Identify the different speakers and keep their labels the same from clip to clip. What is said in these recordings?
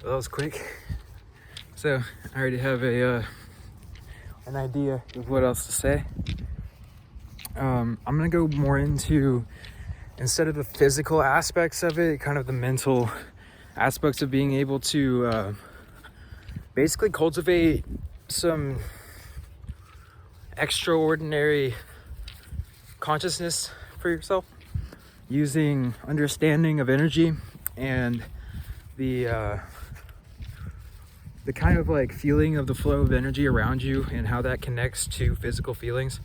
Speaker 1: Well, that was quick. So I already have an idea of what else to say. I'm gonna go more into, instead of the physical aspects of it, kind of the mental aspects of being able to basically cultivate some extraordinary consciousness for yourself using understanding of energy and the kind of like feeling of the flow of energy around you and how that connects to physical feelings.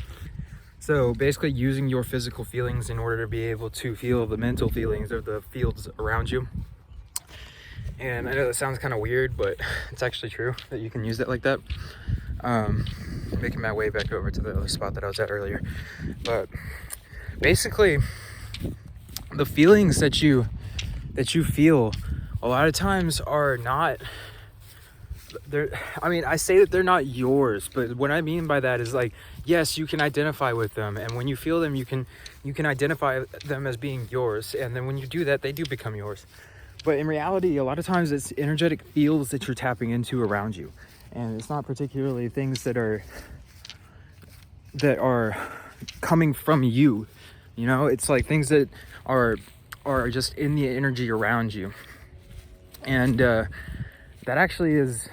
Speaker 1: So basically using your physical feelings in order to be able to feel the mental feelings of the fields around you. And I know that sounds kind of weird, but it's actually true that you can use it like that. Making my way back over to the other spot that I was at earlier. But basically the feelings that you feel a lot of times are not, I say that they're not yours, but what I mean by that is like, yes, you can identify with them, and when you feel them, you can identify them as being yours, and then when you do that, they do become yours. But in reality, a lot of times it's energetic fields that you're tapping into around you, and it's not particularly things that are coming from you. You know, it's like things that are just in the energy around you, and that actually is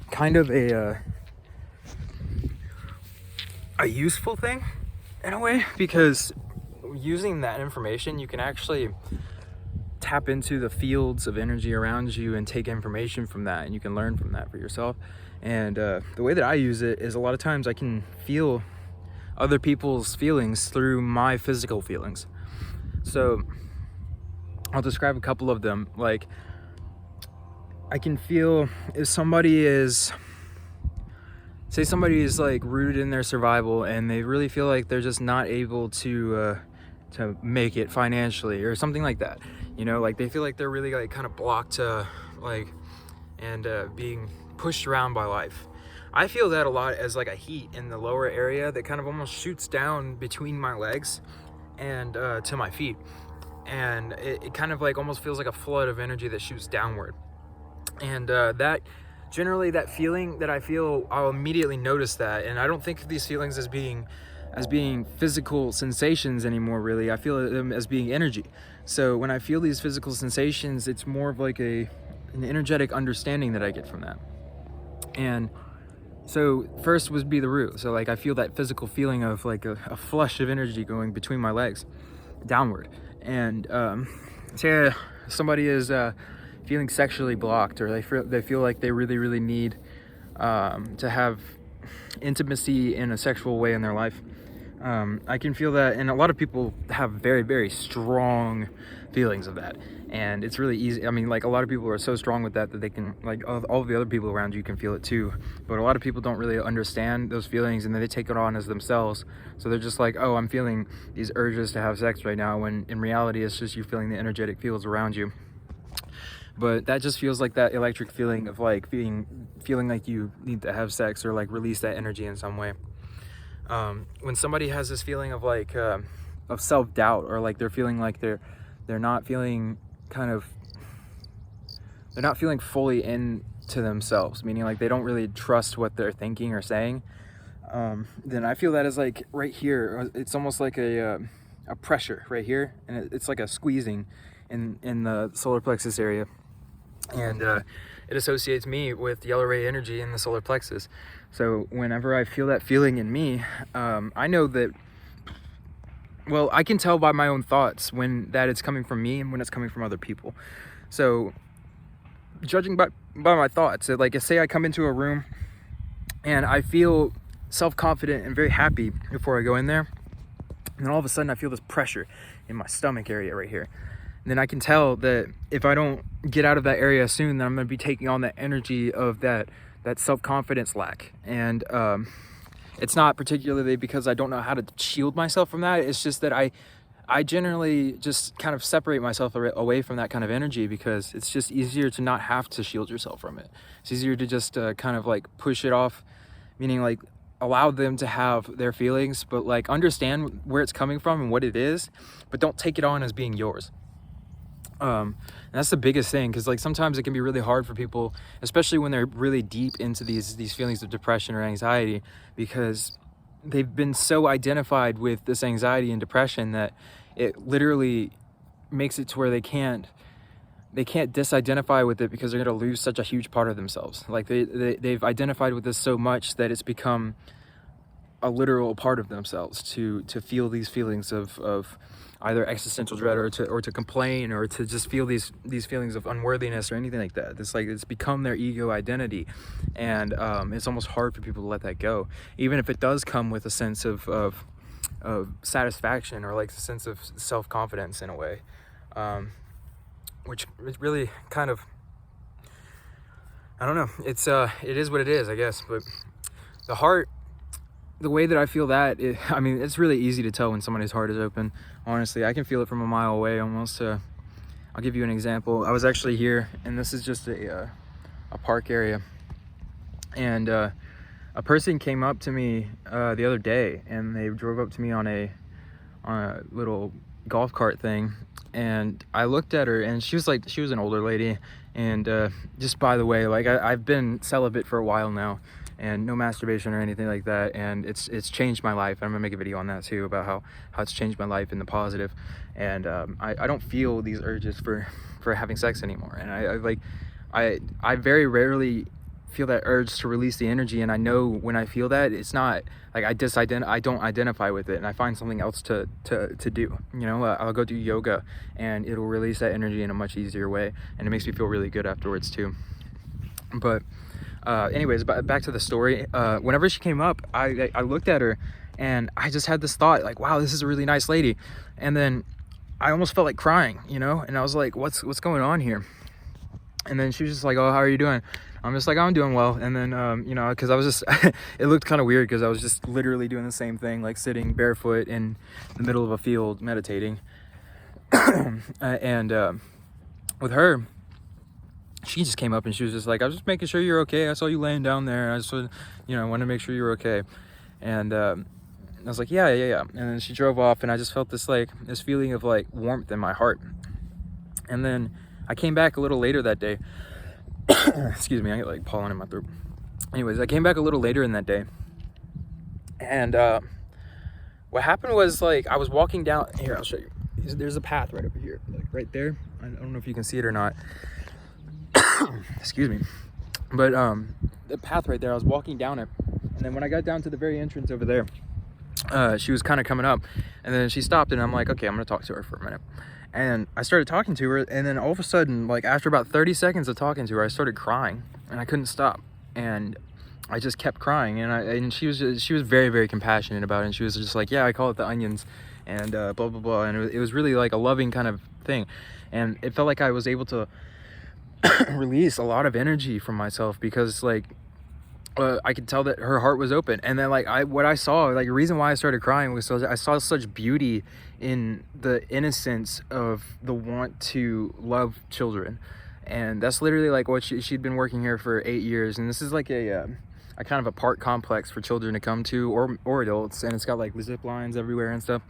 Speaker 1: kind of a useful thing in a way, because using that information, you can actually tap into the fields of energy around you and take information from that, and you can learn from that for yourself. And the way that I use it is, a lot of times I can feel other people's feelings through my physical feelings. So I'll describe a couple of them. Like, I can feel if somebody is like rooted in their survival and they really feel like they're just not able to make it financially or something like that. You know, like they feel like they're really like kind of blocked being pushed around by life. I feel that a lot as like a heat in the lower area that kind of almost shoots down between my legs and to my feet. And it kind of like almost feels like a flood of energy that shoots downward. And that feeling that I feel, I'll immediately notice that. And I don't think of these feelings as being physical sensations anymore, really. I feel them as being energy. So when I feel these physical sensations, it's more of like an energetic understanding that I get from that. And so first would be the root. So like I feel that physical feeling of like a flush of energy going between my legs downward. And say somebody is feeling sexually blocked, or they feel like they really, really need to have intimacy in a sexual way in their life. I can feel that, and a lot of people have very, very strong feelings of that, and it's really easy. I mean, like, a lot of people are so strong with that they can, like, all the other people around you can feel it too, but a lot of people don't really understand those feelings, and then they take it on as themselves. So they're just like, oh, I'm feeling these urges to have sex right now, when in reality it's just you feeling the energetic fields around you. But that just feels like that electric feeling of like feeling like you need to have sex or like release that energy in some way. When somebody has this feeling of like of self-doubt, or like they're feeling like they're not feeling they're not feeling fully into themselves, meaning like they don't really trust what they're thinking or saying, then I feel that as like right here. It's almost like a pressure right here, and it's like a squeezing in the solar plexus area. And it associates me with yellow ray energy in the solar plexus. So whenever I feel that feeling in me, I know that, well, I can tell by my own thoughts when that it's coming from me and when it's coming from other people. So judging by my thoughts, like, say I come into a room and I feel self-confident and very happy before I go in there, and then all of a sudden I feel this pressure in my stomach area right here. Then I can tell that if I don't get out of that area soon, then I'm going to be taking on that energy of that self-confidence lack. And it's not particularly because I don't know how to shield myself from that. It's just that I generally just kind of separate myself away from that kind of energy, because it's just easier to not have to shield yourself from it. It's easier to just kind of like push it off, meaning like allow them to have their feelings, but like understand where it's coming from and what it is, but don't take it on as being yours. And that's the biggest thing, because like sometimes it can be really hard for people, especially when they're really deep into these feelings of depression or anxiety, because they've been so identified with this anxiety and depression that it literally makes it to where they can't disidentify with it, because they're going to lose such a huge part of themselves. Like they've identified with this so much that it's become a literal part of themselves to feel these feelings of either existential dread, or to complain, or to just feel these feelings of unworthiness or anything like that. It's become their ego identity, and it's almost hard for people to let that go, even if it does come with a sense of satisfaction, or like a sense of self-confidence in a way, which is really kind of, I don't know, it is what it is, I guess. But the heart, the way that I feel that, I mean, it's really easy to tell when somebody's heart is open. Honestly, I can feel it from a mile away almost. I'll give you an example. I was actually here, and this is just a park area, and a person came up to me the other day, and they drove up to me on a little golf cart thing, and I looked at her, and she was an older lady, and just by the way, like I've been celibate for a while now, and no masturbation or anything like that, and it's changed my life. I'm gonna make a video on that too, about how it's changed my life in the positive. And I don't feel these urges for having sex anymore, and I very rarely feel that urge to release the energy, and I know when I feel that, it's not like I don't identify with it, and I find something else to do. You know, I'll go do yoga, and it'll release that energy in a much easier way, and it makes me feel really good afterwards too. But anyways, back to the story. Whenever she came up, I looked at her, and I just had this thought, like, wow, this is a really nice lady. And then I almost felt like crying, you know, and I was like, what's going on here? And then she was just like, oh, how are you doing? I'm just like, I'm doing well. And then, you know, because I was just, it looked kind of weird, because I was just literally doing the same thing, like sitting barefoot in the middle of a field meditating. And with her, she just came up, and she was just like, I was just making sure you're okay. I saw you laying down there. I just, you know, I wanted to make sure you were okay. And I was like, yeah. And then she drove off, and I just felt this feeling of like warmth in my heart. And then I came back a little later that day. Excuse me, I get like pollen in my throat. Anyways, I came back a little later in that day, and what happened was, like, I was walking down here. I'll show you. There's a path right over here, like right there. I don't know if you can see it or not. Excuse me. But the path right there, I was walking down it, and then when I got down to the very entrance over there, she was kind of coming up, and then she stopped, and I'm like, okay, I'm gonna talk to her for a minute. And I started talking to her, and then all of a sudden, like after about 30 seconds of talking to her, I started crying, and I couldn't stop, and I just kept crying. And she was very, very compassionate about it, and she was just like, yeah, I call it the onions, and blah blah blah. And it was really like a loving kind of thing, and it felt like I was able to release a lot of energy from myself, because like I could tell that her heart was open. And then what I saw, like the reason why I started crying was I saw such beauty in the innocence of the want to love children. And that's literally like what she'd been working here for 8 years, and this is like a kind of a park complex for children to come to, or adults, and it's got like zip lines everywhere and stuff,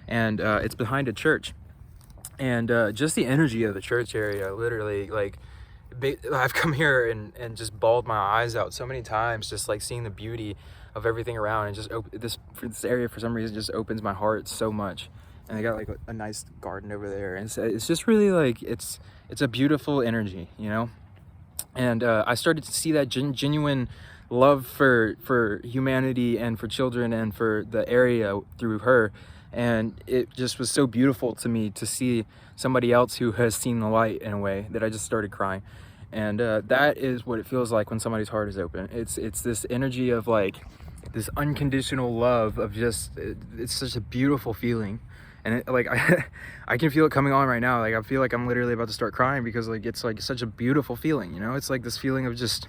Speaker 1: and it's behind a church. And just the energy of the church area, literally, like, I've come here and just bawled my eyes out so many times, just like seeing the beauty of everything around, and just this area for some reason just opens my heart so much. And they got like a nice garden over there, and it's just really like it's a beautiful energy, you know. And I started to see that genuine love for humanity and for children and for the area through her. And it just was so beautiful to me to see somebody else who has seen the light in a way that I just started crying. And that is what it feels like when somebody's heart is open. It's this energy of like this unconditional love of just, it's such a beautiful feeling. And I can feel it coming on right now. Like I feel like I'm literally about to start crying, because like it's like such a beautiful feeling, you know. It's like this feeling of just,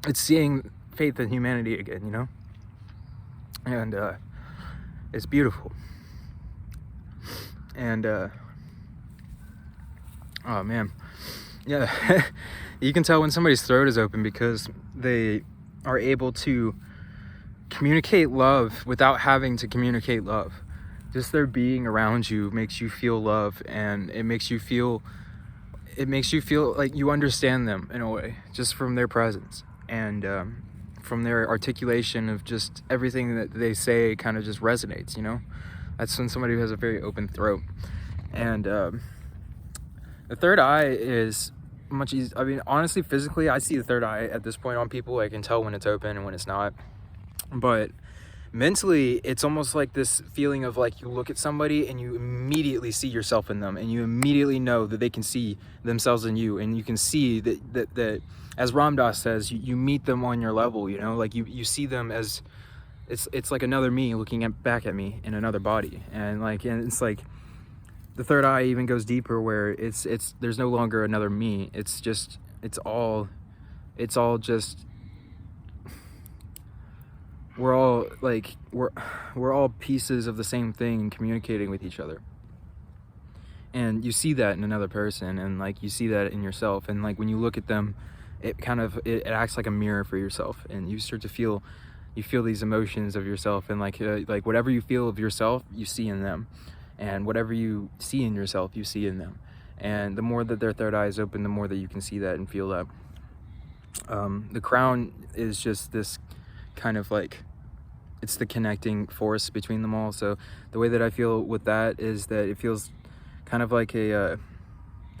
Speaker 1: it's seeing faith in humanity again, you know. And it's beautiful. And oh man, yeah. You can tell when somebody's throat is open, because they are able to communicate love without having to communicate love. just their being around you makes you feel love, and it makes you feel like you understand them in a way, just from their presence, and from their articulation of just everything that they say kind of just resonates, you know. That's when somebody has a very open throat. And the third eye is much easier. I mean, honestly, physically, I see the third eye at this point on people. I can tell when it's open and when it's not. But mentally, it's almost like this feeling of like you look at somebody and you immediately see yourself in them, and you immediately know that they can see themselves in you, and you can see that as Ram Dass says, you meet them on your level, you know, like you see them as it's like another me looking back at me in another body. And it's like the third eye even goes deeper, where it's there's no longer another me. It's all just, we're all like we're all pieces of the same thing communicating with each other. And you see that in another person, and like you see that in yourself, and like when you look at them, it acts like a mirror for yourself, and you start to feel these emotions of yourself, and like whatever you feel of yourself, you see in them, and whatever you see in yourself, you see in them. And the more that their third eye is open, the more that you can see that and feel that. The crown is just this kind of like, it's the connecting force between them all. So the way that I feel with that is that it feels kind of like a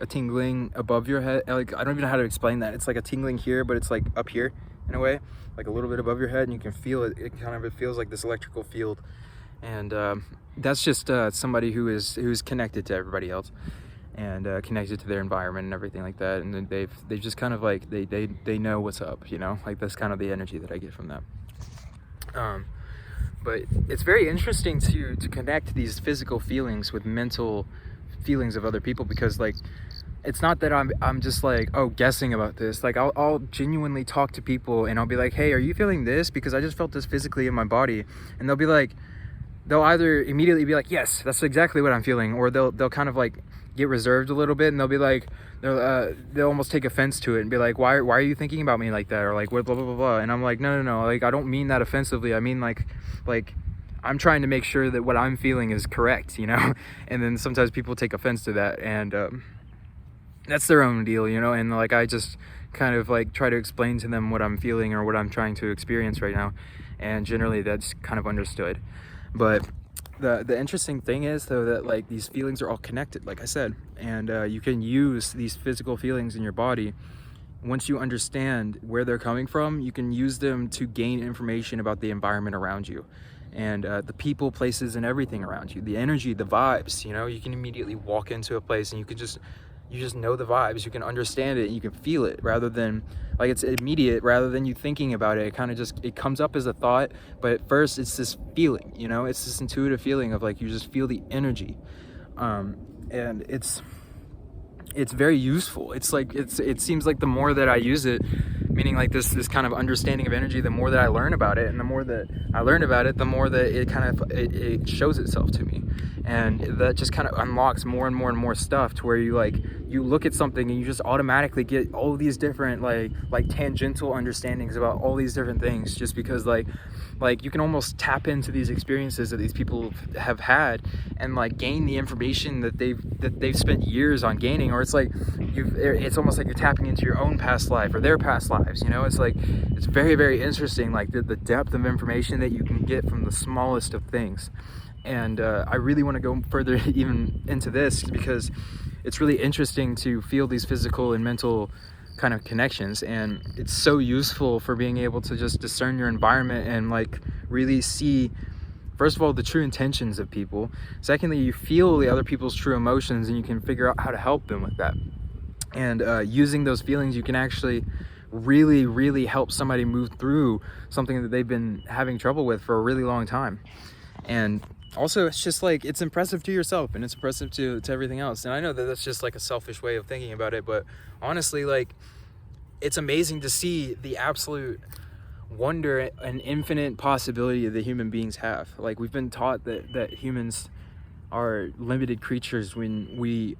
Speaker 1: tingling above your head. Like, I don't even know how to explain that. It's like a tingling here, but it's like up here in a way, like a little bit above your head, and you can feel it. It feels like this electrical field. And that's just somebody who's connected to everybody else, and connected to their environment and everything like that. And then they've just kind of like they know what's up, you know. Like, that's kind of the energy that I get from that. But it's very interesting to connect these physical feelings with mental feelings of other people, because like, it's not that I'm just like, oh, guessing about this. Like, I'll genuinely talk to people, and I'll be like, hey, are you feeling this? Because I just felt this physically in my body. And they'll either immediately be like, yes, that's exactly what I'm feeling, or they'll kind of like get reserved a little bit, and they'll be like, they'll almost take offense to it and be like, why are you thinking about me like that? Or like, what, blah, blah, blah, blah. And I'm like, no, like, I don't mean that offensively. I mean like I'm trying to make sure that what I'm feeling is correct, you know. And then sometimes people take offense to that, and that's their own deal, you know. And like, I just kind of like try to explain to them what I'm feeling or what I'm trying to experience right now, and generally that's kind of understood. But the interesting thing is, though, that like these feelings are all connected, like I said, and you can use these physical feelings in your body. Once you understand where they're coming from, you can use them to gain information about the environment around you, and the people, places, and everything around you, the energy, the vibes. You know, you can immediately walk into a place and you just know the vibes. You can understand it, and you can feel it, rather than like, it's immediate, rather than you thinking about it. It kind of it comes up as a thought, but at first it's this feeling, you know. It's this intuitive feeling of like, you just feel the energy, and it's very useful. It's like, it seems like the more that I use it, meaning like this kind of understanding of energy, the more that I learn about it, and the more that I learn about it, the more that it kind of it shows itself to me. And that just kind of unlocks more and more and more stuff, to where you look at something and you just automatically get all these different like tangential understandings about all these different things, just because like you can almost tap into these experiences that these people have had, and like gain the information that they've spent years on gaining. Or it's like it's almost like you're tapping into your own past life or their past lives, you know. It's like, it's very, very interesting, like the depth of information that you can get from the smallest of things. And I really want to go further even into this, because it's really interesting to feel these physical and mental kind of connections, and it's so useful for being able to just discern your environment and like really see, first of all, the true intentions of people. Secondly, you feel the other people's true emotions, and you can figure out how to help them with that. And using those feelings, you can actually really, really help somebody move through something that they've been having trouble with for a really long time. And also, it's just like, it's impressive to yourself, and it's impressive to everything else. And I know that that's just like a selfish way of thinking about it, but honestly, like, it's amazing to see the absolute wonder and infinite possibility that human beings have. Like, we've been taught that humans are limited creatures, when we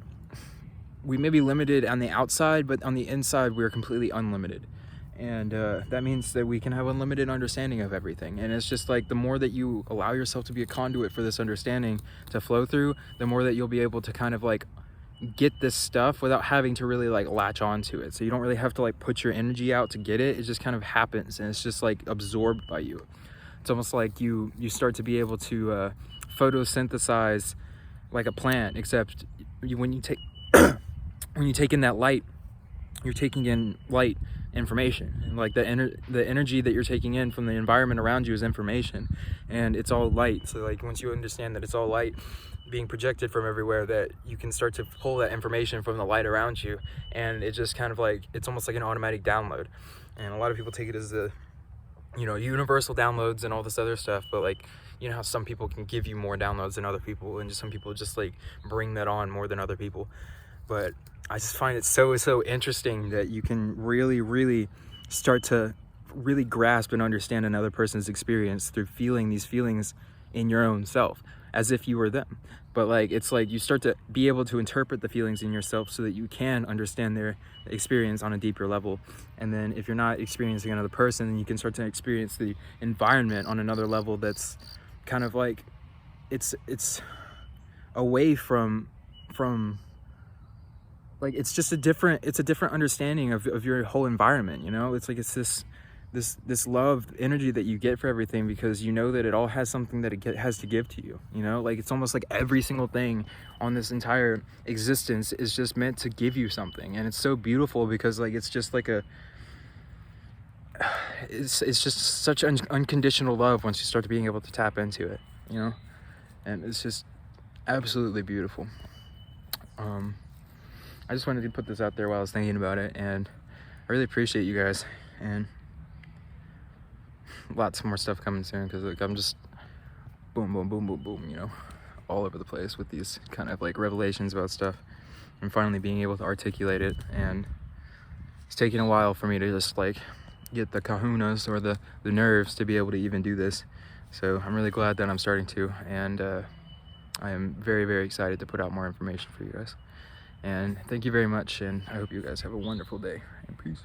Speaker 1: may be limited on the outside, but on the inside we're completely unlimited. And that means that we can have unlimited understanding of everything. And it's just like the more that you allow yourself to be a conduit for this understanding to flow through, the more that you'll be able to kind of like get this stuff without having to really like latch onto it. So you don't really have to like put your energy out to get it. It just kind of happens, and it's just like absorbed by you. It's almost like you start to be able to photosynthesize like a plant, except when you take when you take in that light, you're taking in light information, and like the energy that you're taking in from the environment around you is information, and it's all light. So like once you understand that it's all light being projected from everywhere, that you can start to pull that information from the light around you, and it just kind of like, it's almost like an automatic download. And a lot of people take it as the, you know, universal downloads and all this other stuff, but like, you know how some people can give you more downloads than other people, and just some people just like bring that on more than other people. But I just find it so interesting that you can really start to really grasp and understand another person's experience through feeling these feelings in your own self, as if you were them. But like, it's like you start to be able to interpret the feelings in yourself so that you can understand their experience on a deeper level. And then if you're not experiencing another person, then you can start to experience the environment on another level that's kind of like, it's away from like, it's just a different understanding of your whole environment, you know? It's like, it's this love energy that you get for everything, because you know that it all has something that it has to give to you, you know? Like, it's almost like every single thing on this entire existence is just meant to give you something. And it's so beautiful, because like, it's just like it's just such unconditional love once you start to being able to tap into it, you know? And it's just absolutely beautiful. I just wanted to put this out there while I was thinking about it, and I really appreciate you guys, and lots more stuff coming soon, because like, I'm just boom, you know, all over the place with these kind of like revelations about stuff, and finally being able to articulate it. And it's taking a while for me to just like get the kahunas or the nerves to be able to even do this. So I'm really glad that I'm starting to, and I am very excited to put out more information for you guys. And thank you very much, and I hope you guys have a wonderful day, and peace.